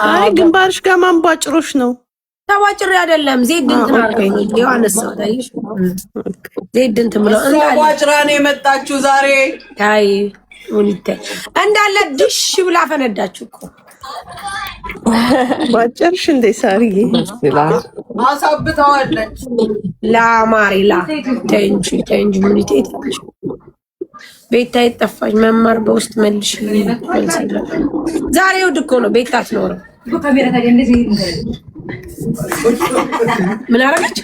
አይ ግንባርሽ ጋር ማንቧጭሮሽ ነው። ተዋጭሬ አይደለም ዜድ እንትን አርገኝ ዮሐንስ ነው ታይሽ ዜድ እንትን ብሎ ተዋጭራ ነው የመጣችሁ ዛሬ። አይ ወንite እንዳለ ድሽ ብላ ፈነዳችሁ እኮ ባጭርሽ እንደ ሳርዬ አሳብተዋለች። ላማሪላ ተንጂ ሙኒቴ ቤታ ይጠፋኝ መማር በውስጥ መልሽ ዛሬ ወድ እኮ ነው ቤታ አትኖርም። ምን አረጋች?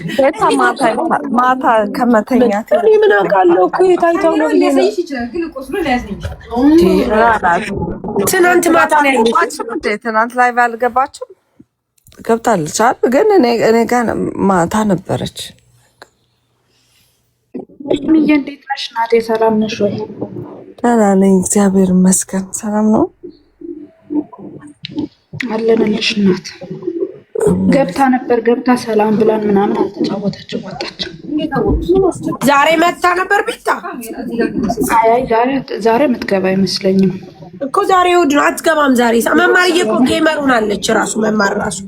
ማታ ከመተኛት ምን አውቃለሁ እኮ የታይታው ነው ትናንት ማታ ነው ያለችው። ትናንት ላይ ባልገባችሁ ገብታለች አይደል? ግን እኔ ጋር ማታ ነበረች። ምዬ እንዴት ነሽ ናቴ? ሰላም ነሽ ወይ? ደህና ነኝ እግዚአብሔር ይመስገን። ሰላም ነው አለንልሽ እናት። ገብታ ነበር ገብታ ሰላም ብላን ምናምን አልተጫወተችም ወጣች። ዛሬ መታ ነበር ቤታ። አይ ዛሬ የምትገባ አይመስለኝም እኮ ዛሬ እሑድ ነው አትገባም። ዛሬ መማርዬ እኮ ጌመር ሆናለች። ራሱ መማር ራሱ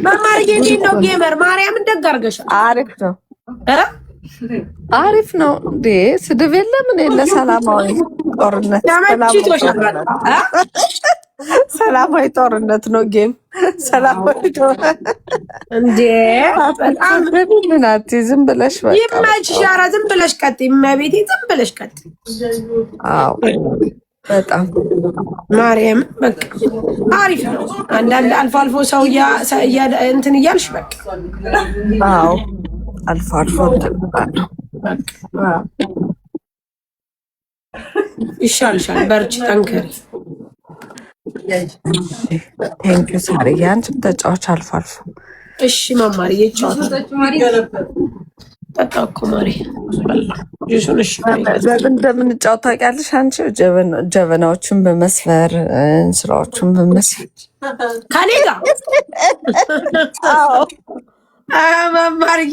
መማርዬ እንዴት ነው ጌመር? ማርያምን ደግ አድርገሻል። አሪፍ ነው አሪፍ ነው እንዴ ስድብ የለም። እኔ ለሰላማዊ ጦርነት ሰላማዊ ጦርነት ነው ጌም ሰላማዊ ጦርነት እንዴ በጣም ምናት ዝም ብለሽ በቃ ይመችሽ። ኧረ ዝም ብለሽ ቀጥይ እመቤቴ ዝም ብለሽ ቀጥይ። አዎ በጣም ማርያም በቃ አሪፍ ነው። አንዳንድ አልፎ አልፎ ሰው እንትን እያልሽ በቃ አዎ አልፎ አልፎ ይሻልሻል። በርቺ ጠንከሪ። ቴንኪው ሳሪ አንቺም ተጫዋች አልፎ አልፎ። እሺ መማርዬ ጫወታ ጠጣ እኮ ማሪ እንደምንጫወት ታውቂያለሽ አንቺ። ጀበናዎችን በመስፈር ስራዎችን በመስፈር ከኔ ጋር መማርዬ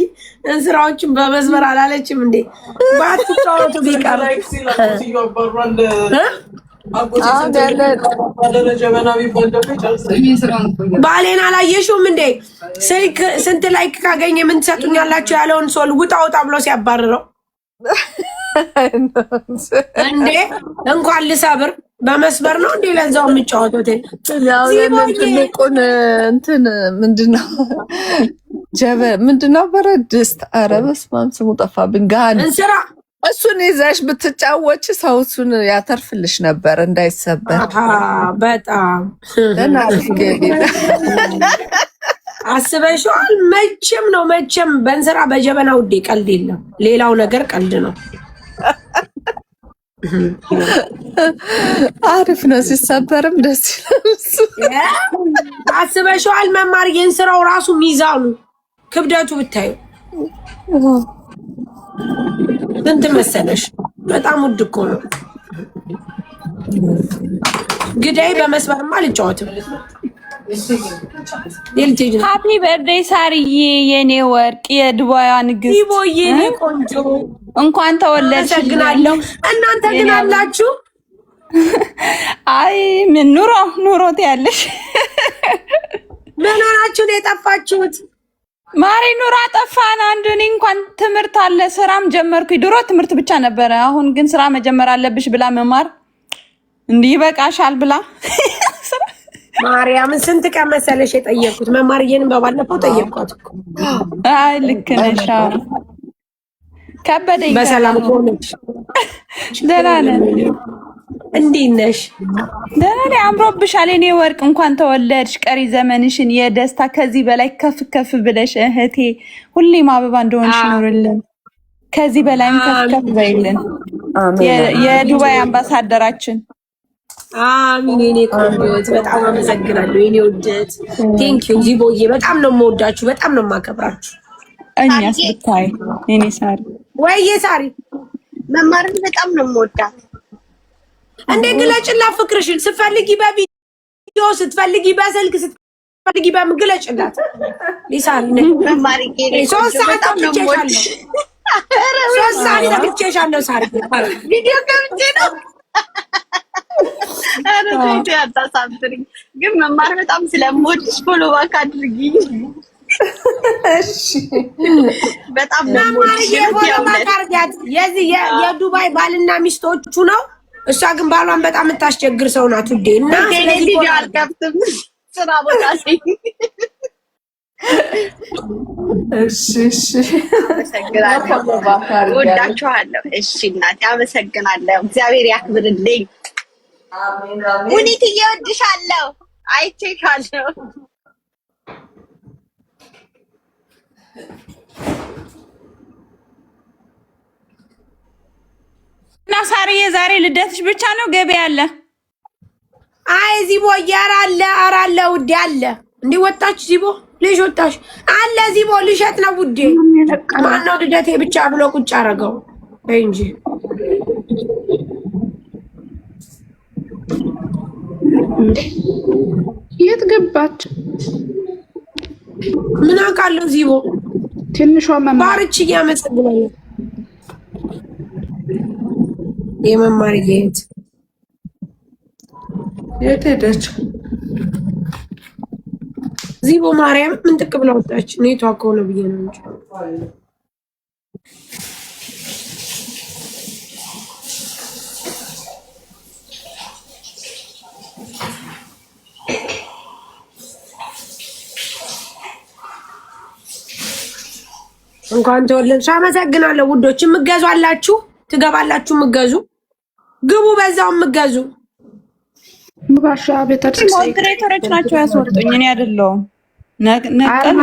እንስራዎችን በመስመር አላለችም እንዴ? ባትጫወቱ ቢቀር ባሌን አላየሽውም እንዴ? ስልክ ስንት ላይክ ካገኘ ምን ትሰጡኛላችሁ ያለውን ሰው ውጣ ውጣ ብሎ ሲያባርረው እንዴ እንኳን ልሰብር በመስበር ነው እንዴ? ለዛው የምጫወቱት ትልቁን እንትን ምንድነው ምንድነው ብረት ድስት። ኧረ በስመ አብ ስሙ ጠፋብኝ። ጋን እንስራ እሱን ይዘሽ ብትጫወች ሰው እሱን ያተርፍልሽ ነበር እንዳይሰበር። በጣም አስበሽዋል? መቼም በእንስራ በጀበና ውዴ ቀልድ የለም። ሌላው ነገር ቀልድ ነው። አሪፍ ነው። ሲሰበርም ደስ ይላል። አስበሽዋል? መማር የእንስራው ራሱ ሚዛኑ ክብደቱ ብታዩ ስንት መሰለሽ? በጣም ውድ እኮ ነው። ግዳይ በመስመርማ አልጫወትም። ሃፒ በርዴይ ሳርዬ የኔ ወርቅ የዱባይዋ ንግስት ይቦዬ የኔ ቆንጆ እንኳን ተወለድሽ። አመሰግናለሁ። እናንተ ግን አላችሁ? አይ ምን ኑሮ ትያለሽ? ምን ሆናችሁ ነው የጠፋችሁት? ማሪ ኑራ ጠፋን። አንድ እኔ እንኳን ትምህርት አለ ስራም ጀመርኩኝ። ድሮ ትምህርት ብቻ ነበረ። አሁን ግን ስራ መጀመር አለብሽ ብላ መማር እንዲህ ይበቃሻል ብላ ማርያምን ስንት ቀን መሰለሽ የጠየቅኩት? መማርዬንም በባለፈው ጠየቅኳት እኮ። አይ ልክ ነሽ። ከበደኝ። በሰላም ሆነሽ? ደህና ነን። እንዴት ነሽ? ደህና ነኝ። አምሮብሻል የኔ ወርቅ። እንኳን ተወለድሽ። ቀሪ ዘመንሽን የደስታ ከዚህ በላይ ከፍ ከፍ ብለሽ እህቴ ሁሌም አበባ እንደሆንሽ ኑርልን። ከዚህ በላይም ከፍ ከፍ በይልን። የዱባይ አምባሳደራችን። አሚን የኔ ቆንጆት፣ በጣም አመሰግናለሁ የኔ ውደት። ቴንኪው ዚቦዬ፣ በጣም ነው የምወዳችሁ፣ በጣም ነው የማከብራችሁ። እኛስ ብታይ የኔ ሳሪ ወይዬ ሳሪ መማርን በጣም ነው የምወዳት። እንዴ ግለጭላት ፍቅርሽን። ስትፈልጊ በቪዲዮ ስትፈልጊ በስልክ ስትፈልጊ በምን ግለጭላት። ሊሳሪ ነኝ መማር ይሄ 3 ሰዓት ተብቼሻለሁ። 3 ሰዓት ተብቼሻለሁ ሳሪ። ቪዲዮ ከብቼ ነው ኧረ ተይ አታሳፍሪኝ። ግን መማር በጣም ስለምወድሽ ፎሎ ባክ አድርጊኝ። እሺ በጣም ነው የዚህ የዱባይ ባልና ሚስቶቹ ነው። እሷ ግን ባሏን በጣም የምታስቸግር ሰው ናት ውዴ። እና ስለዚህ አልከፍትም ስራ ቦታ ላይ እሺ ወዳችኋለሁ። እሺ እናቴ አመሰግናለሁ። እግዚአብሔር ያክብርልኝ። አሜን ሙኒት እወድሻለሁ። አይቼሻለሁ። እና ሳርዬ ዛሬ ልደትሽ ብቻ ነው ገበያ አለ? አይ ዚቦ ኧረ አለ ውዴ አለ። እንዴ ወጣች ዚቦ ልጅ ወጣች አለ ዚቦ ልሸጥ ነው ውዴ። ማነው ልደቴ ብቻ ብሎ ቁጭ አደረገው እንጂ የት ገባች? ምን አውቃለሁ ዚቦ። ትንሿ መማር ባርች እያመሰግናለሁ የመማር የት ሄደች? ዚቦ ማርያም ምን ጥቅ ብላ ወጣች? ኔቷ ከሆነ ብዬ ነው እንጂ እንኳን ተወለድሽ። አመሰግናለሁ ውዶች። የምትገዙ አላችሁ ትገባላችሁ። የምትገዙ ግቡ፣ በዛው የምትገዙ ባሻ ቤተክርስቲያን ሞዴሬተሮች ናቸው ያስወጡኝ፣ እኔ አይደለሁም። ነቀል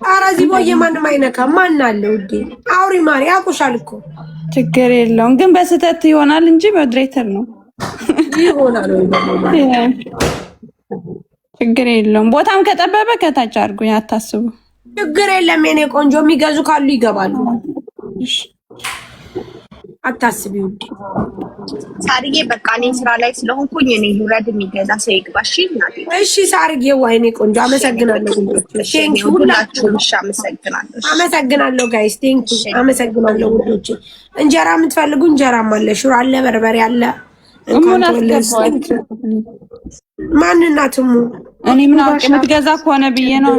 ኧረ ዚቦዬ ማንም አይነካም። ማን አለ ውዴ? አውሪ ማሪ ያውቁሻል እኮ ችግር የለውም። ግን በስህተት ይሆናል እንጂ ሞዴሬተር ነው ይሆናል ወይ ችግር የለውም። ቦታም ከጠበበ ከታች አድርጉኝ፣ አታስቡ። ችግር የለም የኔ ቆንጆ። የሚገዙ ካሉ ይገባሉ። አታስቢ ውዴ። ሳርዬ በቃ እኔ ስራ ላይ ስለሆንኩኝ እኔ ልውረድ። የሚገዛ ሰው ይግባ። እሺ እናቴ። እሺ ሳርዬ ወይኔ ቆንጆ አመሰግናለሁ። ቴንክ ዩ ሁላችሁም። እሺ አመሰግናለሁ። አመሰግናለሁ ጋይስ ቴንክ ዩ አመሰግናለሁ ውዶቼ። እንጀራ የምትፈልጉ እንጀራም አለ፣ ሽሮ አለ፣ በርበሬ አለ። እንኳን ተወለድሽ። ማንናትሙ እኔ ምን አውቄ የምትገዛ ከሆነ ብዬ ነው።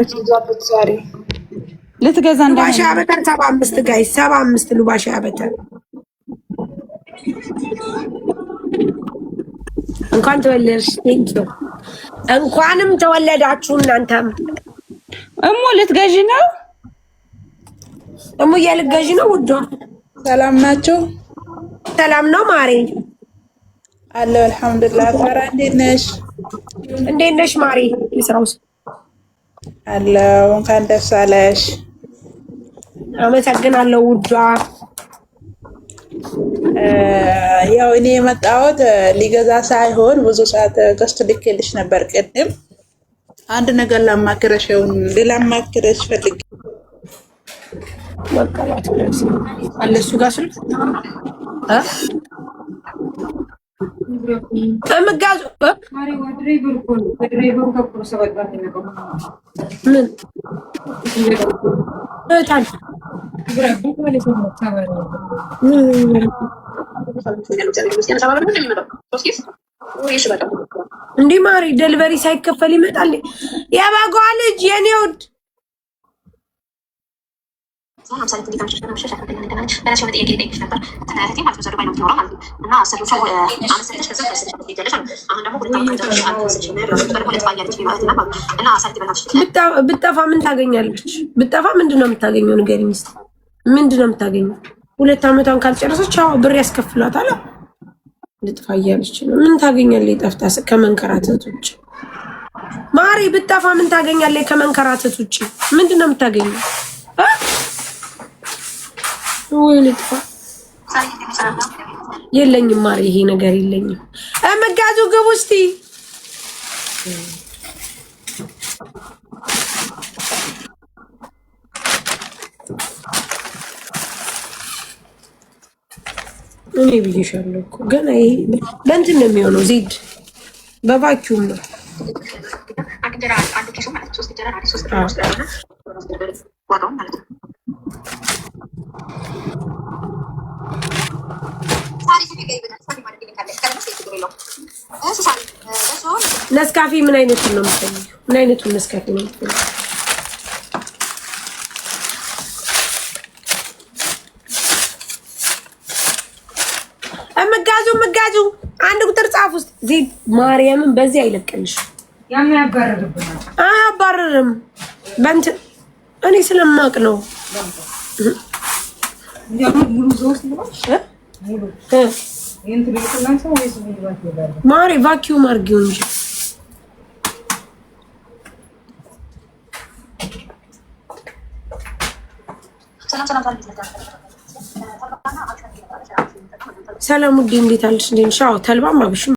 ልትገዛ ሉባሻ በተር 75 ጋይስ 75 ሉባሻ በተር። እንኳን ተወለድሽ። ቴንክ ዩ እንኳንም ተወለዳችሁ እናንተም። እሙ ልትገዢ ነው? እሙ ልትገዢ ነው ውዷ? ሰላም ናቸው? ሰላም ነው ማሬ? አለሁ አልሐምዱሊላህ። ታራ እንዴት ነሽ? እንዴት ነሽ ማሬ? ይስራውስ አለሁ። እንኳን ደስ አለሽ። አመሰግናለሁ ውዷ። ያው እኔ የመጣሁት ሊገዛ ሳይሆን ብዙ ሰዓት ገዝቶ ልኬልሽ ነበር። ቅድም አንድ ነገር ላማክረሽ ላማክረሽ ፈልጌ መቀባት አለ እሱ ጋር ስል እምጋዙ ምን እንዲህ ማሪ ደልቨሪ ሳይከፈል ይመጣል። የበጓ ልጅ የኔ ውድ ብጠፋ ምን ታገኛለች? ብጠፋ ምንድን ነው የምታገኘው? ንገሪኝ እስኪ ምንድን ነው የምታገኘው? 2 ዓመቷን ካልጨረሰች ብር ያስከፍሏታል። ልጥፋ እያለች ነው። ምን ታገኛለች? ጠፍታ ከመንከራተት ውጭ ማሪ ብጠፋ ምን ታገኛለች? ከመንከራተት ውጭ ምንድን ነው የምታገኘው? ወይ ልጥፋ። የለኝም ማሪ፣ ይሄ ነገር የለኝም። መጋዙ ግቡ እስቲ። እኔ ብዬሻለሁ እኮ ገና ይሄ በእንትን ነው የሚሆነው። ዜድ በቫኪዩም ነው። ነስካፌ ምን አይነቱን ነው የምትፈልጊው? ምን አይነቱን ነስካፌ ነው የምትፈልጊው? መጋዙ አንድ ቁጥር ጻፍ ውስጥ ዜድ ማርያምን በዚህ አይለቀልሽ። አያባርርም በእንትን እኔ ስለማቅ ነው። ማሪ ቫኪዩም አድርጊው እንጂ ሰላም ውዴ፣ እንዴት አለሽ? እንዴት ነሽ? አዎ ተልባም አብሽም